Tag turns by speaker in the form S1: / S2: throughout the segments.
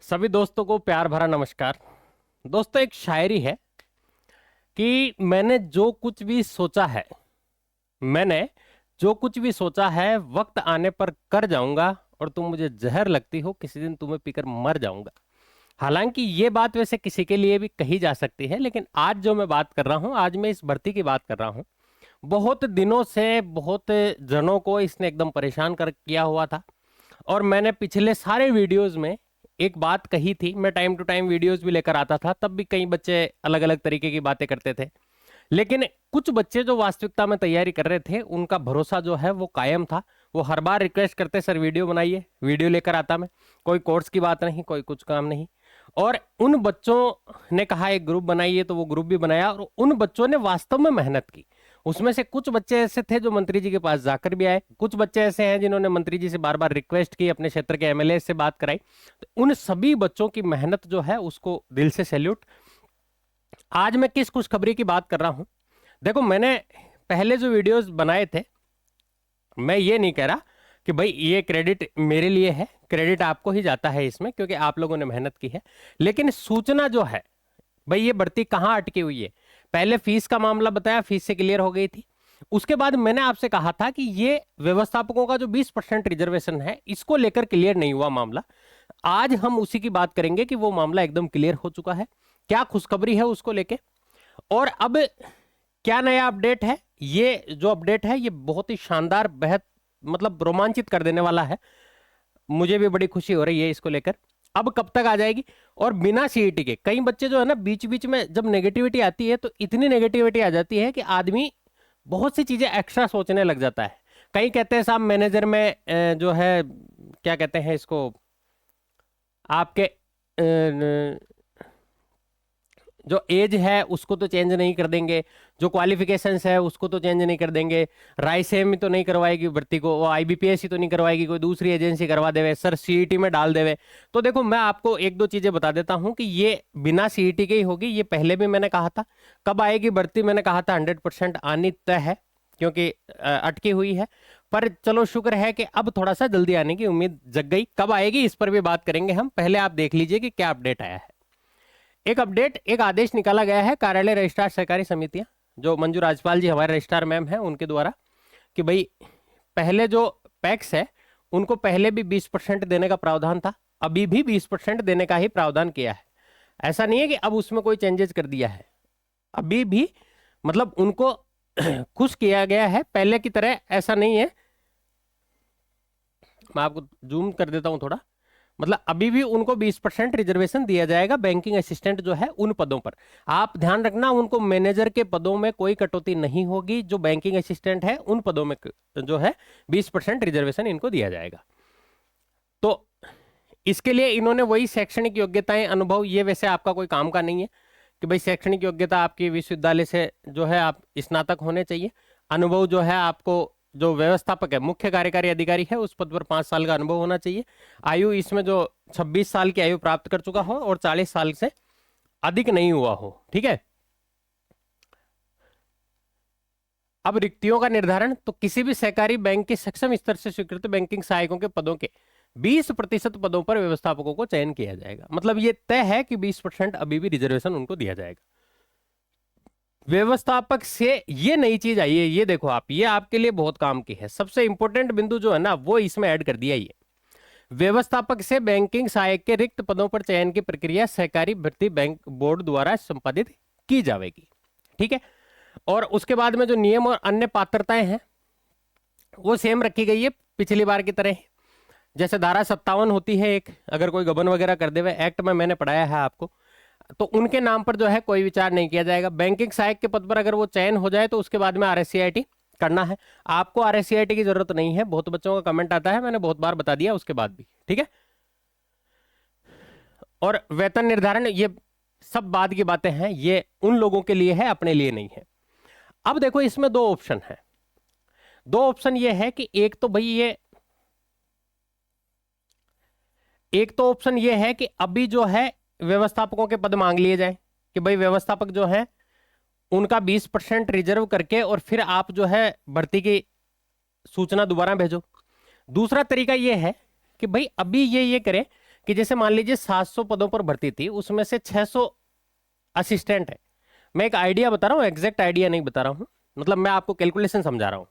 S1: सभी दोस्तों को प्यार भरा नमस्कार। दोस्तों, एक शायरी है कि मैंने जो कुछ भी सोचा है वक्त आने पर कर जाऊंगा, और तुम मुझे जहर लगती हो, किसी दिन तुम्हें पीकर मर जाऊंगा। हालांकि ये बात वैसे किसी के लिए भी कही जा सकती है, लेकिन आज जो मैं बात कर रहा हूं, आज मैं इस भर्ती की बात कर रहा हूं। बहुत दिनों से बहुत जनों को इसने एकदम परेशान कर किया हुआ था। और मैंने पिछले सारे वीडियोस में एक बात कही थी। मैं टाइम टू टाइम वीडियोस भी लेकर आता था, तब भी कई बच्चे अलग अलग तरीके की बातें करते थे। लेकिन कुछ बच्चे जो वास्तविकता में तैयारी कर रहे थे, उनका भरोसा जो है वो कायम था। वो हर बार रिक्वेस्ट करते, सर वीडियो बनाइए, वीडियो लेकर आता मैं। कोई कोर्स की बात नहीं, कोई कुछ काम नहीं। और उन बच्चों ने कहा एक ग्रुप बनाइए, तो वो ग्रुप भी बनाया, और उन बच्चों ने वास्तव में मेहनत की। उसमें से कुछ बच्चे ऐसे थे जो मंत्री जी के पास जाकर भी आए, कुछ बच्चे ऐसे हैं जिन्होंने मंत्री जी से बार बार रिक्वेस्ट की, अपने क्षेत्र के एमएलए से बात कराई। तो उन सभी बच्चों की मेहनत जो है उसको दिल से सैल्यूट। आज मैं किस खुशखबरी की बात कर रहा हूं? देखो, मैंने पहले जो वीडियोस बनाए थे, मैं ये नहीं कह रहा कि भाई ये क्रेडिट मेरे लिए है, क्रेडिट आपको ही जाता है इसमें, क्योंकि आप लोगों ने मेहनत की है। लेकिन सूचना जो है, भाई ये भर्ती कहां अटकी हुई है। पहले फीस का मामला बताया, फीस से क्लियर हो गई थी। उसके बाद मैंने आपसे कहा था कि ये व्यवस्थापकों का जो 20% रिजर्वेशन है, इसको लेकर क्लियर नहीं हुआ मामला। आज हम उसी की बात करेंगे कि वो मामला एकदम क्लियर हो चुका है, क्या खुशखबरी है उसको लेके, और अब क्या नया अपडेट है। ये जो अपडेट है ये बहुत ही शानदार, बेहद मतलब रोमांचित कर देने वाला है। मुझे भी बड़ी खुशी हो रही है इसको लेकर। अब कब तक आ जाएगी? और बिना सीईटी के कई बच्चे जो है ना, बीच बीच में जब नेगेटिविटी आती है तो इतनी नेगेटिविटी आ जाती है कि आदमी बहुत सी चीजें एक्स्ट्रा सोचने लग जाता है। कई कहते हैं साहब मैनेजर में जो है, क्या कहते हैं इसको, आपके जो एज है उसको तो चेंज नहीं कर देंगे, जो क्वालिफिकेशंस है उसको तो चेंज नहीं कर देंगे, रायसेम तो नहीं करवाएगी भर्ती को, वो आईबीपीएस ही तो नहीं करवाएगी, कोई दूसरी एजेंसी करवा देवे, सर सीईटी में डाल देवे। तो देखो, मैं आपको एक दो चीजें बता देता हूं कि ये बिना सीईटी के ही होगी। ये पहले भी मैंने कहा था। कब आएगी भर्ती? मैंने कहा था 100% आनी तय है, क्योंकि अटकी हुई है। पर चलो, शुक्र है कि अब थोड़ा सा जल्दी आने की उम्मीद जग गई। कब आएगी इस पर भी बात करेंगे हम। पहले आप देख लीजिए कि क्या अपडेट आया है। एक आदेश निकाला गया है कार्यालय रजिस्ट्रार सहकारी समितियां, जो मंजू राजपाल जी हमारे रजिस्ट्रार मैम हैं, उनके द्वारा, कि भाई पहले जो पैक्स है उनको पहले भी 20% देने का प्रावधान था, अभी भी 20% देने का ही प्रावधान किया है। ऐसा नहीं है कि अब उसमें कोई चेंजेस कर दिया है, अभी भी मतलब उनको खुश किया गया है, पहले की तरह ऐसा नहीं है। मैं आपको जूम कर देता हूं थोड़ा। मतलब अभी भी उनको 20% रिजर्वेशन दिया जाएगा बैंकिंग असिस्टेंट जो है उन पदों पर। आप ध्यान रखना, उनको मैनेजर के पदों में कोई कटौती नहीं होगी। जो बैंकिंग असिस्टेंट है उन पदों में जो है 20% रिजर्वेशन इनको दिया जाएगा। तो इसके लिए इन्होंने वही शैक्षणिक योग्यताएं, अनुभव, ये वैसे आपका कोई काम का नहीं है कि भाई शैक्षणिक योग्यता आपकी विश्वविद्यालय से जो है आप स्नातक होने चाहिए। अनुभव जो है आपको, जो व्यवस्थापक है, मुख्य कार्यकारी अधिकारी है, उस पद पर 5 साल का अनुभव होना चाहिए। आयु इसमें जो 26 साल की आयु प्राप्त कर चुका हो और 40 साल से अधिक नहीं हुआ हो। ठीक है। अब रिक्तियों का निर्धारण, तो किसी भी सहकारी बैंक के सक्षम स्तर से स्वीकृत बैंकिंग सहायकों के पदों के 20% पदों पर व्यवस्थापकों को चयन किया जाएगा। मतलब ये तय है कि 20% अभी भी रिजर्वेशन उनको दिया जाएगा। व्यवस्थापक से ये नई चीज आई है, ये देखो आप, ये आपके लिए बहुत काम की है। सबसे इंपॉर्टेंट बिंदु जो है ना, वो इसमें ऐड कर दिया। ये व्यवस्थापक से बैंकिंग सहायक के रिक्त पदों पर चयन की प्रक्रिया सहकारी भर्ती बैंक बोर्ड द्वारा संपादित की जाएगी। ठीक है। और उसके बाद में जो नियम और अन्य पात्रताएं हैं वो सेम रखी गई है पिछली बार की तरह। जैसे धारा 57 होती है एक, अगर कोई गबन वगैरह कर देवे, एक्ट में मैंने पढ़ाया है आपको, तो उनके नाम पर जो है कोई विचार नहीं किया जाएगा। बैंकिंग सहायक के पद पर अगर वो चयन हो जाए तो उसके बाद में आरएससीआईटी करना है। आपको आरएससीआईटी की जरूरत नहीं है, बहुत बच्चों का कमेंट आता है, मैंने बहुत बार बता दिया उसके बाद भी। ठीक है। और वेतन निर्धारण, ये सब बाद की बातें हैं, ये उन लोगों के लिए है, अपने लिए नहीं है। अब देखो, इसमें दो ऑप्शन है। दो ऑप्शन ये है कि एक तो ऑप्शन ये है कि अभी जो है व्यवस्थापकों के पद मांग लिए जाए, कि भाई व्यवस्थापक जो है उनका 20% रिजर्व करके और फिर आप जो है भर्ती की सूचना दोबारा भेजो। दूसरा तरीका यह है कि भाई अभी ये करें कि जैसे मान लीजिए 700 पदों पर भर्ती थी, उसमें से 600 असिस्टेंट है। मैं एक आइडिया बता रहा हूँ, एग्जैक्ट आइडिया नहीं बता रहा हूँ, मतलब मैं आपको कैलकुलेशन समझा रहा हूँ।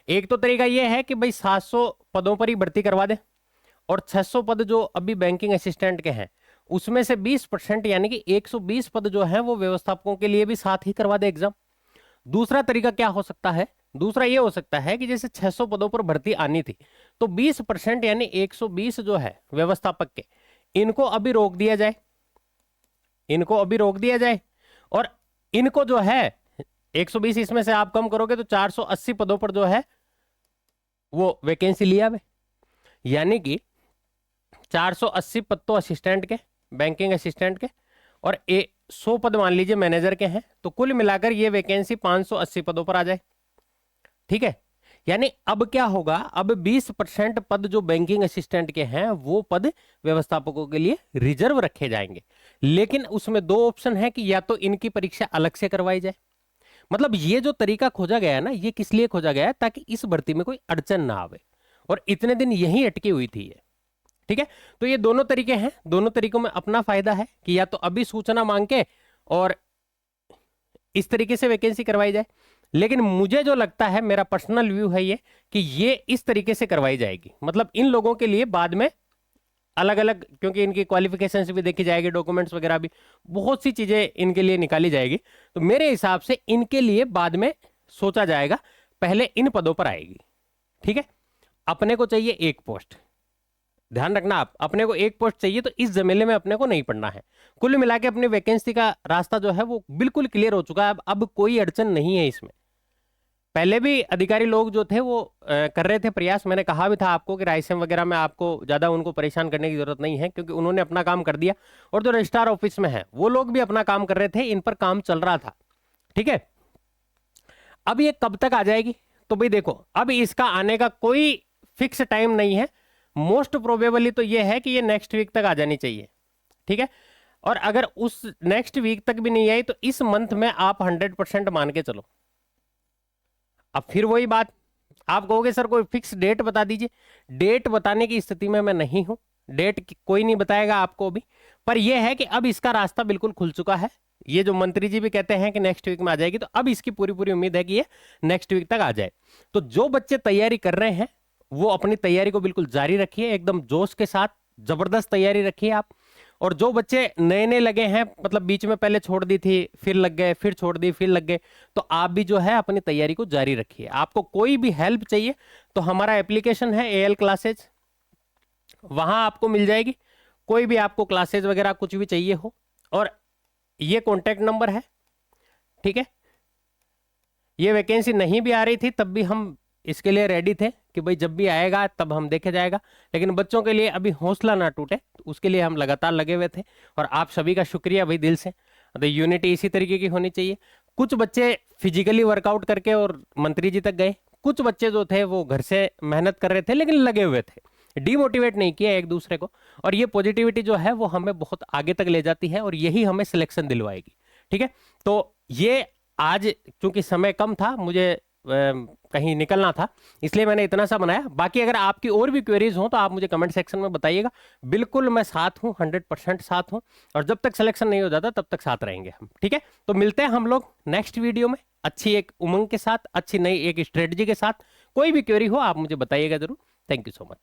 S1: एक तो तरीका यह है कि भाई 700 पदों पर ही भर्ती करवा दे, और 600 पद जो अभी बैंकिंग असिस्टेंट के हैं उसमें से 20% यानी कि 120 पद जो है वो व्यवस्थापकों के लिए भी साथ ही करवा दे एग्जाम। दूसरा तरीका क्या हो सकता है, दूसरा ये हो सकता है कि जैसे 600 पदों पर भर्ती आनी थी, तो 20% यानी 120 जो है व्यवस्थापक के, इनको अभी रोक दिया जाए, इनको अभी रोक दिया जाए, और इनको जो है 120 इसमें से आप कम करोगे तो 480 पदों पर जो है वो वैकेंसी लिया है। यानी कि 480 पद तो असिस्टेंट के, बैंकिंग असिस्टेंट के, और 100 पद मान लीजिए मैनेजर के हैं, तो कुल मिलाकर ये वैकेंसी 580 पदों पर आ जाए। ठीक है, यानी अब क्या होगा, अब 20% पद जो बैंकिंग असिस्टेंट के हैं वो पद व्यवस्थापकों के लिए रिजर्व रखे जाएंगे। लेकिन उसमें दो ऑप्शन है कि या तो इनकी परीक्षा अलग से करवाई जाए, मतलब ये जो तरीका खोजा गया है ना, ये किस लिए खोजा गया है, ताकि इस भर्ती में कोई अड़चन ना आवे, और इतने दिन यही अटकी हुई थी ये। ठीक है, तो ये दोनों तरीके हैं, दोनों तरीकों में अपना फायदा है कि या तो अभी सूचना मांग के और इस तरीके से वैकेंसी करवाई जाए। लेकिन मुझे जो लगता है, मेरा पर्सनल व्यू है ये, कि ये इस तरीके से करवाई जाएगी, मतलब इन लोगों के लिए बाद में अलग अलग, क्योंकि इनकी क्वालिफिकेशंस भी देखी जाएगी, डॉक्यूमेंट्स वगैरह भी, बहुत सी चीजें इनके लिए निकाली जाएगी, तो मेरे हिसाब से इनके लिए बाद में सोचा जाएगा, पहले इन पदों पर आएगी। ठीक है, अपने को चाहिए एक पोस्ट, ध्यान रखना आप, अपने को एक पोस्ट चाहिए, तो इस जमेले में अपने को नहीं पढ़ना है। कुल मिला के अपनी वैकेंसी का रास्ता जो है वो बिल्कुल क्लियर हो चुका है, अब कोई अड़चन नहीं है इसमें। पहले भी अधिकारी लोग जो थे वो कर रहे थे प्रयास, मैंने कहा भी था आपको कि रायसेन वगैरह में आपको ज्यादा उनको परेशान करने की जरूरत नहीं है, क्योंकि उन्होंने अपना काम कर दिया, और जो रजिस्ट्रार ऑफिस में है वो लोग भी अपना काम कर रहे थे, इन पर काम चल रहा था। ठीक है, अब ये कब तक आ जाएगी, तो भाई देखो, अब इसका आने का कोई फिक्स टाइम नहीं है, मोस्ट प्रोबेबली तो ये है कि ये नेक्स्ट वीक तक आ जानी चाहिए। ठीक है, और अगर उस नेक्स्ट वीक तक भी नहीं आई तो इस मंथ में आप 100% मान के चलो। अब फिर वही बात, आप कहोगे सर कोई फिक्स डेट बता दीजिए, डेट बताने की स्थिति में मैं नहीं हूं, डेट कोई नहीं बताएगा आपको अभी, पर यह है कि अब इसका रास्ता बिल्कुल खुल चुका है। ये जो मंत्री जी भी कहते हैं कि नेक्स्ट वीक में आ जाएगी, तो अब इसकी पूरी पूरी उम्मीद है कि ये नेक्स्ट वीक तक आ जाए। तो जो बच्चे तैयारी कर रहे हैं वो अपनी तैयारी को बिल्कुल जारी रखिए, एकदम जोश के साथ जबरदस्त तैयारी रखिए आप। और जो बच्चे नए नए लगे हैं, मतलब बीच में पहले छोड़ दी थी, फिर लग गए, फिर छोड़ दी, फिर लग गए, तो आप भी जो है अपनी तैयारी को जारी रखिए। आपको कोई भी हेल्प चाहिए तो हमारा एप्लीकेशन है AL क्लासेज, वहां आपको मिल जाएगी, कोई भी आपको क्लासेज वगैरह कुछ भी चाहिए हो, और ये कॉन्टेक्ट नंबर है। ठीक है, ये वैकेंसी नहीं भी आ रही थी तब भी हम इसके लिए रेडी थे कि भाई जब भी आएगा तब हम देखे जाएगा, लेकिन बच्चों के लिए अभी हौसला ना टूटे, तो उसके लिए हम लगातार लगे हुए थे, और आप सभी का शुक्रिया भाई दिल से। तो यूनिटी इसी तरीके की होनी चाहिए। कुछ बच्चे फिजिकली वर्कआउट करके और मंत्री जी तक गए, कुछ बच्चे जो थे वो घर से मेहनत कर रहे थे लेकिन लगे हुए थे, डिमोटिवेट नहीं किया एक दूसरे को, और ये पॉजिटिविटी जो है वो हमें बहुत आगे तक ले जाती है, और यही हमें सिलेक्शन दिलवाएगी। ठीक है, तो ये आज चूंकि समय कम था, मुझे कहीं निकलना था, इसलिए मैंने इतना सा बनाया। बाकी अगर आपकी और भी क्वेरीज हो तो आप मुझे कमेंट सेक्शन में बताइएगा, बिल्कुल मैं साथ हूं, 100% साथ हूं, और जब तक सिलेक्शन नहीं हो जाता तब तक साथ रहेंगे हम। ठीक है, तो मिलते हैं हम लोग नेक्स्ट वीडियो में अच्छी एक उमंग के साथ, अच्छी नई एक स्ट्रेटजी के साथ। कोई भी क्वेरी हो आप मुझे बताइएगा जरूर। Thank you so much.